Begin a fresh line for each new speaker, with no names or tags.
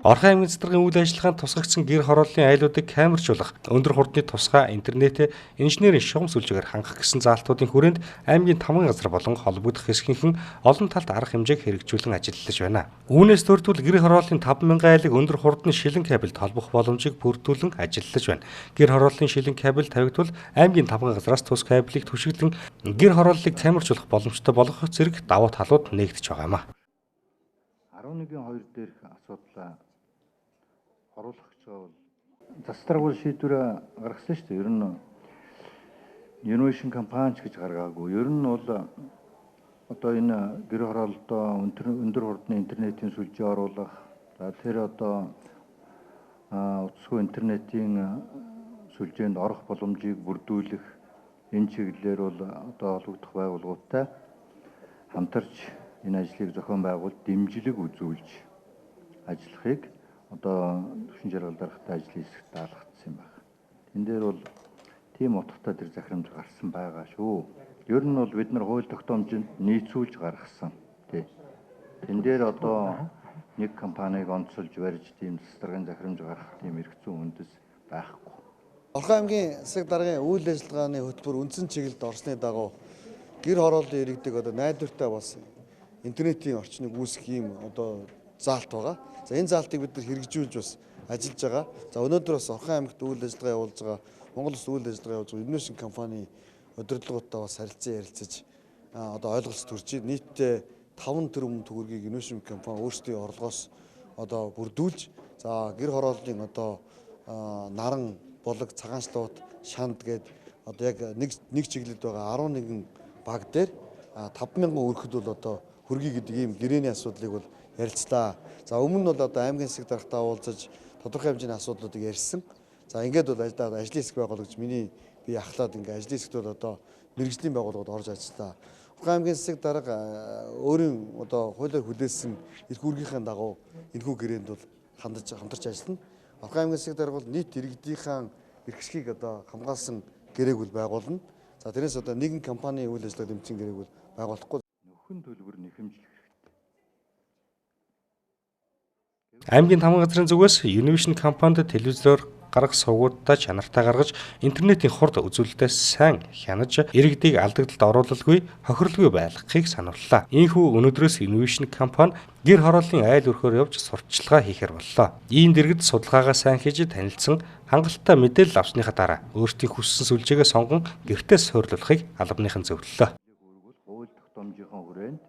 Орхон аймгийн цэцэргийн үйл ажиллагаанд тусгагдсан гэр хорооллын айлуудыг камержуулах, өндөр хурдны тусгай интернет, инженерийн шугам сүлжээгээр хангах гэсэн заалтуудын хүрээнд аймгийн тамган газар болон холбогдох хэсгийнхэн олон талт арга хэмжээг хэрэгжүүлэн ажиллаж байна. Үүнээс төртөл гэр хорооллын 5,000 айлыг өндөр хурдны шилэн кабелд холбох боломжийг бүрдүүлэн ажиллаж байна. Гэр хорооллын шилэн кабель тавигдвал аймгийн тамган газраас тус кабелийг түшиглэн гэр хорооллыг камержуулах боломжтой болгох зэрэг давуу талууд нэгдэж байгаа юм а.
11-2 дээрх асуудлаа оруулах гэж байгаа бол застрагуул шийдвэр гаргасан шүү дээ. Ер нь Innovation компани гэж гаргаагүй. Ер нь бол одоо энэ гэр хорооллоо өндөр хурдны интернетийн сүлжээ оруулах, за тэр одоо утасгүй интернетийн сүлжээнд орох боломжийг бүрдүүлэх энэ чиглэлээр бол одоо холбогдох байгууллагуудтай хамтарч энэ ажлыг зохион байгуулж дэмжлэг үзүүлж ажиллахыг одоо төвшин жаргал даргатай ажлын хэсэгт даалгацсан юм байна. Тэн дээр бол тийм утгатай тэр захирамж гарсан байгаа шүү. Ер нь бол бид нар хууль тогтоомжинд нийцүүлж гаргасан. Тэн дээр одоо нэг компанийг онцолж барьж тийм застрагын захирамж гаргах тийм эрх зүйн үндэс байхгүй.
Орхон аймгийн засаг даргын үйл ажиллагааны хөтөлбөр үндсэн чиглэлд орсны дагуу гэр хорооллын иргэдэг одоо найдвартай бас интернетийн орчныг үүсгэх юм одоо заалт байгаа. За энэ заалтыг бид нар хэрэгжүүлж бас ажиллаж байгаа. За өнөөдөр бас Орхон аймагт үйл ажиллагаа явуулж байгаа, Монгол Улс үйл ажиллагаа явуулж байгаа Innovation компани удирдлагуудтай бас ярилцаж одоо ойлголцол төрж нийтдээ 5 тэрбум төгрөгийг Innovation компани өөрсдийн орлогоос одоо бүрдүүлж, за гэр хорооллын одоо наран, булаг, цагаанчлууд, шанд гээд одоо яг нэг чиглэлд байгаа 11 баг дээр 5,000 өргөхөд бол одоо хөргий гэдэг ийм гэрээний асуудлыг бол ярилцлаа. За өмнө нь бол одоо аймгийн засаг даргатай уулзаж тодорхой хэмжээний асуудлуудыг ярьсан. За ингээд бол ажлын хэсэг байгуулагч миний би ахлаад ингээд ажлын хэсэгт бол одоо мэргэжлийн байгууллагууд орж ажиллаа. Орхон аймгийн засаг дарга өөрийн одоо хуулиар хүлээсэн эрх үүргийнхээ дагуу энэхүү гэрээнд бол хамтарч ажиллана. Орхон аймгийн засаг дарга бол нийт иргэдийнхээ эрх хэсгийг одоо хамгаалсан гэрээг бол байгуулна. За тэрнээс одоо нэгэн компани үйл ажиллагаа дэмжин гэрээг бол байгуулахгүй.
Нөхөн төлбөр нэхэмжлэх хэрэгтэй.
Аймгийн тамган газрын зүгээс Innovation компанид телевизээр гарах сувгуудаа чанартай гаргаж интернетийн хурд үзүүлэлтээс сайн хянаж иргэдийг алдагдлалд оруулалгүй хохирлгүй байлгахыг санууллаа. Ийхүү өнөөдрөөс Innovation компани гэр хорооллын айл өрхөөр явж сурталчилгаа хийхээр боллоо. Иймд иргэд судалгаагаа сайн хийж танилцсан хангалттай мэдээлэл авсныхаа дараа өөрсдийн хүссэн сүлжээгээ сонгон гэртээ суйрлуулахыг албаныхан зөвлөлөө.
Хууль тогтоомжийнхоо хүрээнд